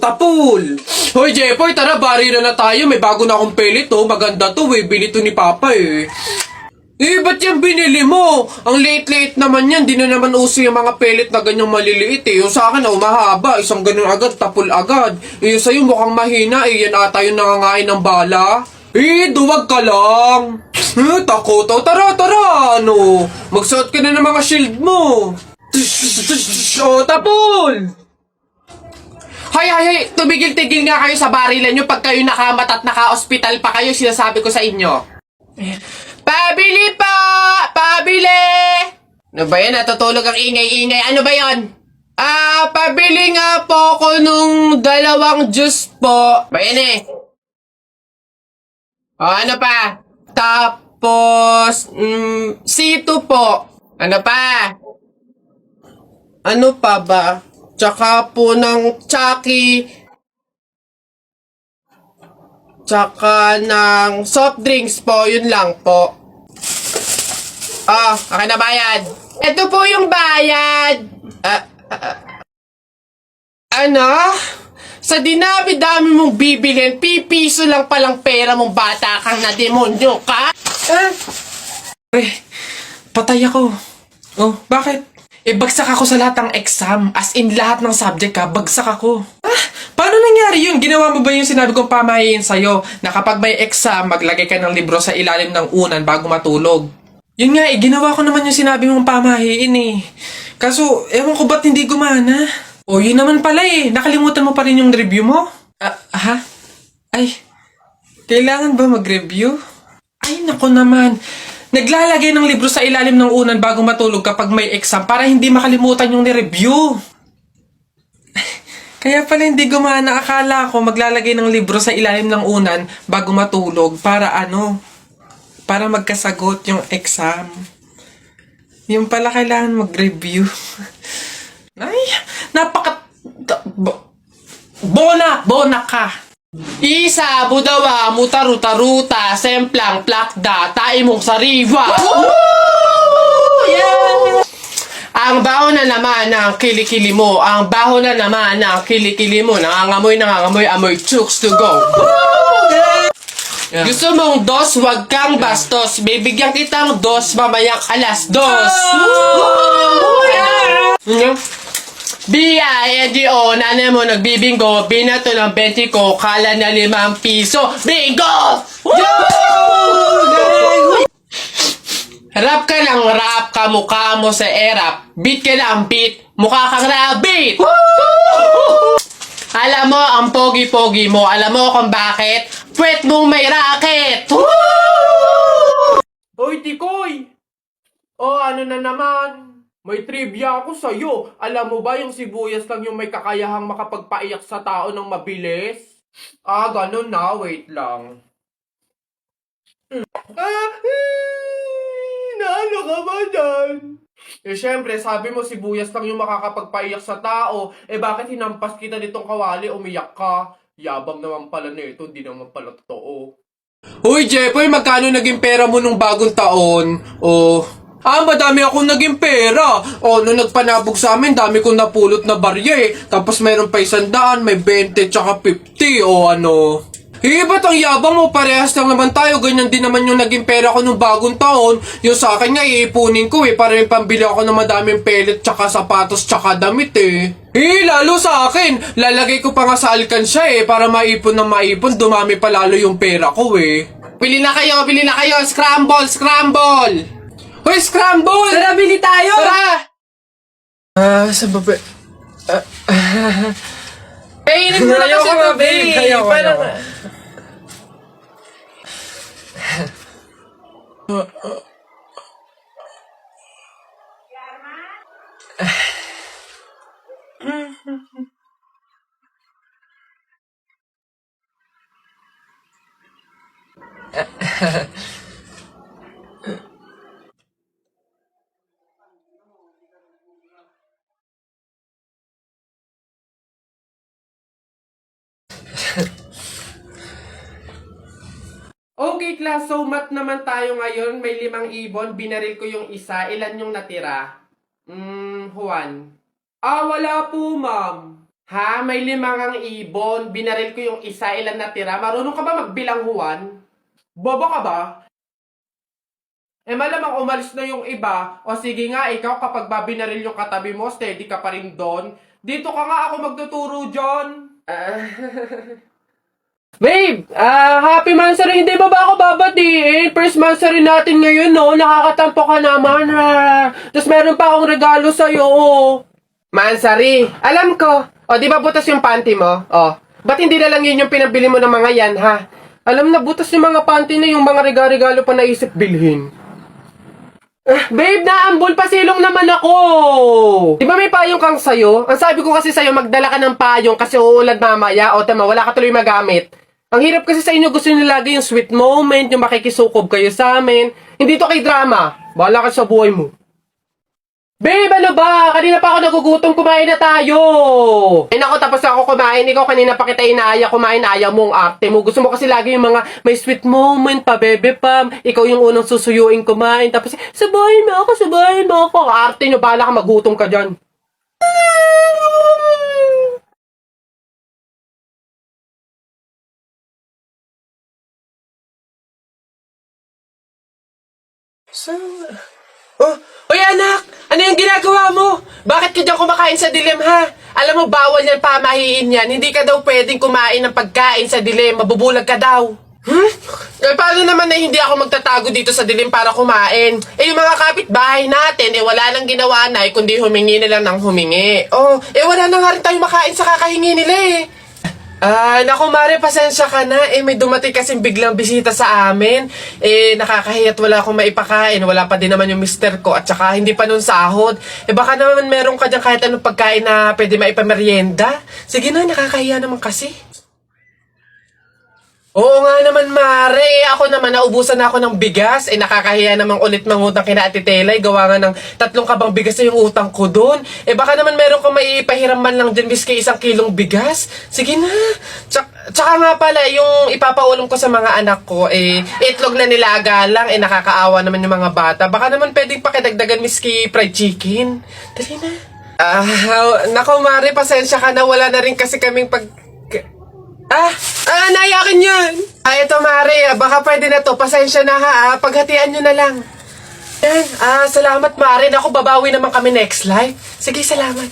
Tapol! Hoy, Jepoy, tara, bari na tayo. May bago na akong pellet, oh. Maganda to, eh. Bili to ni Papa, eh. Ba't yan binili mo? Ang late-late naman yan. Di na naman uso yung mga pellet na ganyang maliliit, eh. Yung sa akin, mahaba. Isang ganun agad, tapol agad. Yung sa'yo mukhang mahina, eh. Yan ata yung nangangain ng bala. Duwag ka lang. Takot. Tara. Ano? Magsuot ka na ng mga shield mo. Tapol! Hay, tumigil-tigil nga kayo sa barilan nyo pag kayo nakamat at naka-hospital pa kayo, sinasabi ko sa inyo. Pabili po! Pabili! Ano ba yan? Natutulog ang ingay-ingay. Ano ba yan? Pabili nga po ko nung 2 juice po. Ba yan eh? Ano pa? Tapos, C2 po. Ano pa? Ano pa ba? Tsaka po ng Chucky. Tsaka ng soft drinks po. Yun lang po. Akin na bayad. Ito po yung bayad. Ano? Sa dinami-dami mong bibilhin, pipiso lang palang pera mong bata kang na demonyo ka? Patay ako. Bakit? Bagsak ako sa lahat ng exam. As in, lahat ng subject bagsak ako. Paano nangyari yun? Ginawa mo ba yung sinabi kong pamahiin sa'yo na kapag may exam, maglagay ka ng libro sa ilalim ng unan bago matulog? Yun nga ginawa ko naman yung sinabi mong pamahiin eh. Kaso, ewan ko ba't hindi gumana? Yun naman pala eh. Nakalimutan mo pa rin yung review mo? Ay, kailangan ba mag-review? Ay, nako naman. Naglalagay ng libro sa ilalim ng unan bago matulog kapag may exam para hindi makalimutan yung ni-review. Kaya pala hindi gumana. Akala ko maglalagay ng libro sa ilalim ng unan bago matulog para para magkasagot yung exam. Yung pala kailangan mag-review. Ay, Bona ka. Isa, budawa, mutaruta-ruta, semplang, plakda, taimong sariwa. Yeah! Ang baho na naman ng kilikili mo. Ang baho na naman ng kilikili mo. Nangangamoy, amoy chooks to go. Yeah. Gusto mong dos, wag kang bastos. Bibigyan kitang dos, mamayang 2:00. B-I-N-G-O, nanay mo nagbibingo, binato ng 20 ko, kala na 5 piso. Bingo! Rap ka ng rap, kamukha mo sa erap. Beat ka ng beat, mukha kang rabbit. Alam mo ang pogi-pogi mo, alam mo kung bakit? Pwet mong may racket. Hoy, Tikoy! Ano na naman? May trivia ako sa'yo. Alam mo ba yung sibuyas lang yung may kakayahang makapagpaiyak sa tao ng mabilis? Ganun na. Wait lang. Naano ka ba dyan? Siyempre, sabi mo sibuyas lang yung makakapagpaiyak sa tao. Bakit hinampas kita nitong kawali, umiyak ka? Yabang naman pala nito, hindi naman pala totoo. Uy, Jepoy, magkano naging pera mo nung bagong taon? Madami akong naging pera. Nung nagpanabog sa amin, dami kong napulot na barya eh. Tapos mayroon pa 100, may 20, tsaka 50, ba't ang yabang mo? Parehas lang naman tayo. Ganyan din naman yung naging pera ko nung bagong taon. Yung sa akin nga, iipunin ko para may pambili ako ng madaming pellet, tsaka sapatos, tsaka damit eh. Lalo sa akin. Lalagay ko pa nga sa alkansya para maipon ng maipon. Dumami pa lalo yung pera ko eh. Bili na kayo. Scramble! Hoy, scramble! Tara, bili tayo! Tara! Sa baba... Kainin mo na kasi ito, babe! Parang... Okay, class. So, math naman tayo ngayon. May 5 ibon. Binaril ko yung isa. Ilan yung natira? Juan. Wala po, ma'am. Ha? May 5 ibon. Binaril ko yung isa, ilan natira. Marunong ka ba magbilang, Juan? Bobo ka ba? Eh malamang umalis na yung iba. O sige nga, ikaw kapag babinaril yung katabi mo, steady ka pa rin doon. Dito ka nga ako magtuturo, John. Babe, happy Mansari. Hindi ba ako babatiin? First Mansari natin ngayon, no? Nakakatampo ka naman, ha? Tapos meron pa akong regalo sa'yo, oh. Mansari, alam ko. O, di ba butas yung panty mo? O, ba't hindi na lang yun yung pinabili mo ng mga yan, ha? Alam na, butas yung mga panty na yung mga regalo pa naisip bilhin. Babe, naambol pa silong naman ako! Di ba may payong kang sayo? Ang sabi ko kasi sayo, magdala ka ng payong kasi uulan mamaya. O tama, wala ka tuloy magamit. Ang hirap kasi sa inyo, gusto nyo lagi yung sweet moment, yung makikisukob kayo sa amin. Hindi to kay drama. Bahala ka sa buhay mo. Babe, ano ba? Kanina pa ako nagugutom, kumain na tayo! Eh nako, tapos ako kumain. Ikaw kanina pa kita inaaya kumain, ayaw mo ang arte mo. Gusto mo kasi lagi yung mga may sweet moment pa, bebe pam. Ikaw yung unang susuyuin kumain. Tapos, sabahin mo ako, sabahin mo ako. Arte nyo, bahala ka, magutom ka dyan. Oh, Uy anak! Ano yung ginagawa mo? Bakit ka dyan kumakain sa dilim, ha? Alam mo, bawal yan, pamahiin yan. Hindi ka daw pwedeng kumain ng pagkain sa dilim. Mabubulag ka daw. Eh, paano naman na hindi ako magtatago dito sa dilim para kumain? Eh, yung mga kapitbahay natin, wala nang ginawa na, kundi humingi nila ng humingi. Oh, wala na nga rin tayo makain sa kakahingi nila, eh. Naku Mare, pasensya ka na. May dumating kasing biglang bisita sa amin. Nakakahiya't wala akong maipakain. Wala pa din naman yung mister ko. At saka hindi pa nun sahod. Baka naman meron ka dyan kahit anong pagkain na pwede maipamerienda. Sige na, nakakahiya naman kasi. Oo nga naman, Mare. Ako naman, naubusan na ako ng bigas. Nakakahiya namang ulit mangutang kina Ate Telay. Gawa nga ng 3 kabang bigas na yung utang ko doon. Baka naman meron kang maipahiram man lang dyan, miski 1 kilong bigas. Sige na. Tsaka nga pala, yung ipapaulam ko sa mga anak ko, itlog na nilaga lang. Nakakaawa naman yung mga bata. Baka naman pwedeng pakidagdagan, miski fried chicken. Dali na. Nako, Mare, pasensya ka na. Wala na rin kasi kaming nayakin yun! Ito Mare, baka pwede na to. Pasensya na ha, paghatian nyo na lang. Yan, salamat Mare. Naku, babawi naman kami next live. Sige, salamat.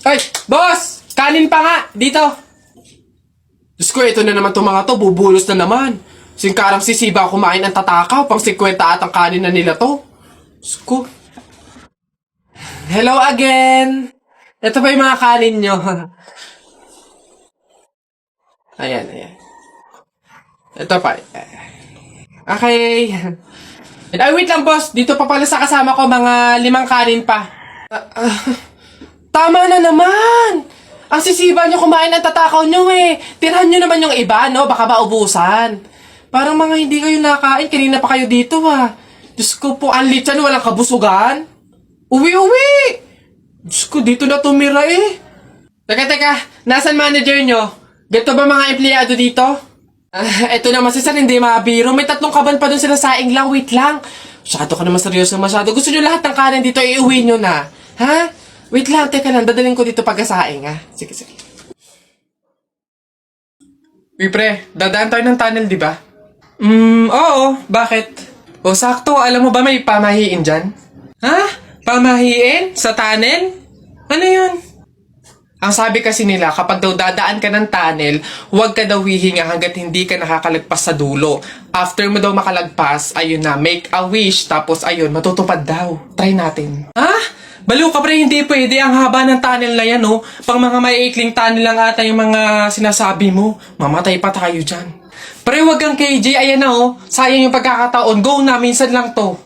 Ay, boss! Kanin pa nga, dito. Diyos ko, ito na naman itong mga to. Bubulos na naman. Singkarang sisiba kumain ang tatakaw. Pang 50 at ang kanin na nila to. Diyos ko. Hello again! Ito pa yung mga kanin nyo. Ayan. Ito pa. Okay. Ay, wait lang, boss. Dito pa pala sa kasama ko, mga 5 kanin pa. Tama na naman! Ang sisiba nyo kumain ang tatakaw nyo, eh. Tirahan nyo naman yung iba, no? Baka maubusan. Parang mga hindi kayo nakain. Kanina pa kayo dito, ha. Diyos ko po, ang litsan, walang kabusugan. Uwi! Diyos ko, dito na tumira eh. Teka, nasan manager nyo? Ganito ba mga empleyado dito? Eto naman si Sir, hindi mabiro. May 3 kaban pa dun sila saing lang, wait lang. Masyado ka naman seryoso masyado. Gusto nyo lahat ng kanin dito, iuwi nyo na. Ha? Wait lang, teka lang, dadalhin ko dito pagkasaing ha. Sige. Uy pre, dadaan tayo ng tunnel, di ba? Oo, bakit? O sakto, alam mo ba may pamahiin dyan? Ha? Pamahiin? Sa tunnel? Ano yun? Ang sabi kasi nila, kapag daw dadaan ka ng tunnel, huwag ka daw hihinga hanggat hindi ka nakakalagpas sa dulo. After mo daw makalagpas, ayun na, make a wish, tapos ayun, matutupad daw. Try natin. Ha? Baliw ka pre, hindi pwede. Ang haba ng tunnel na yan, oh. Pang mga maiikling tunnel lang ata yung mga sinasabi mo. Mamatay pa tayo dyan. Pre, wag kang KJ, ayan na, oh. Sayang yung pagkakataon. Go na, minsan lang to.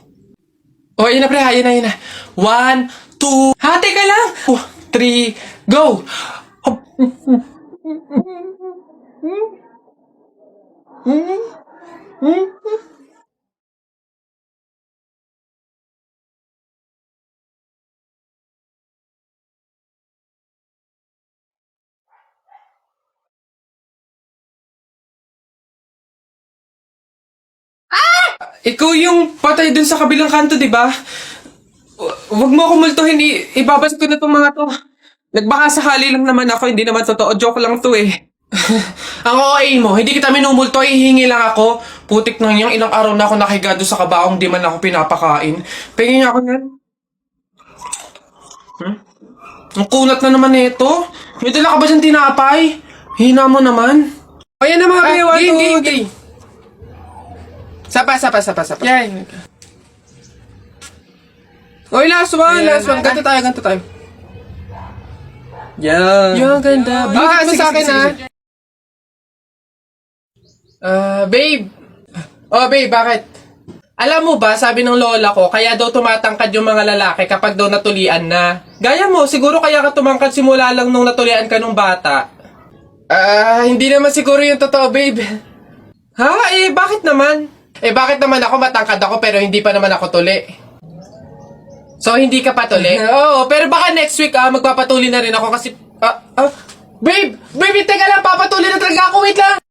Oh, ayun na pre, ayun na. 1, 2, hati ka lang! 3, go! Ikaw yung patay dun sa kabilang kanto, di ba? Huwag mo ako multuhin, ibabas ko na itong mga to. Nagbaka sakali lang naman ako, hindi naman totoo. Joke lang to eh. Ang OA mo, hindi kita minumulto, ihingi lang ako. Putik nang yung ilang araw na ako nakigado sa kabaong, di man ako pinapakain. Pingin niya ako yan. Ang kunat na naman nito. May dala ka ba dyan tinapay? Hina mo naman. Ayan na mga bewa to. Sapa. Yan. Oy, last one. Ganto tayo. Yan. Yung ganda. Bigyan mo sige, sa akin, sige, ha? sige. Babe. Oh, babe, bakit? Alam mo ba, sabi ng lola ko, kaya daw tumatangkad yung mga lalaki kapag daw natulian na. Gaya mo, siguro kaya ka tumangkad simula lang nung natulian ka nung bata. Hindi naman siguro yung totoo, babe. Ha? Bakit naman? Bakit naman ako matangkad ako pero hindi pa naman ako tuli? So, hindi ka patuli? Oo, pero baka next week, magpapatuli na rin ako kasi... Babe, teka lang, papatuli na talaga ako, wait lang!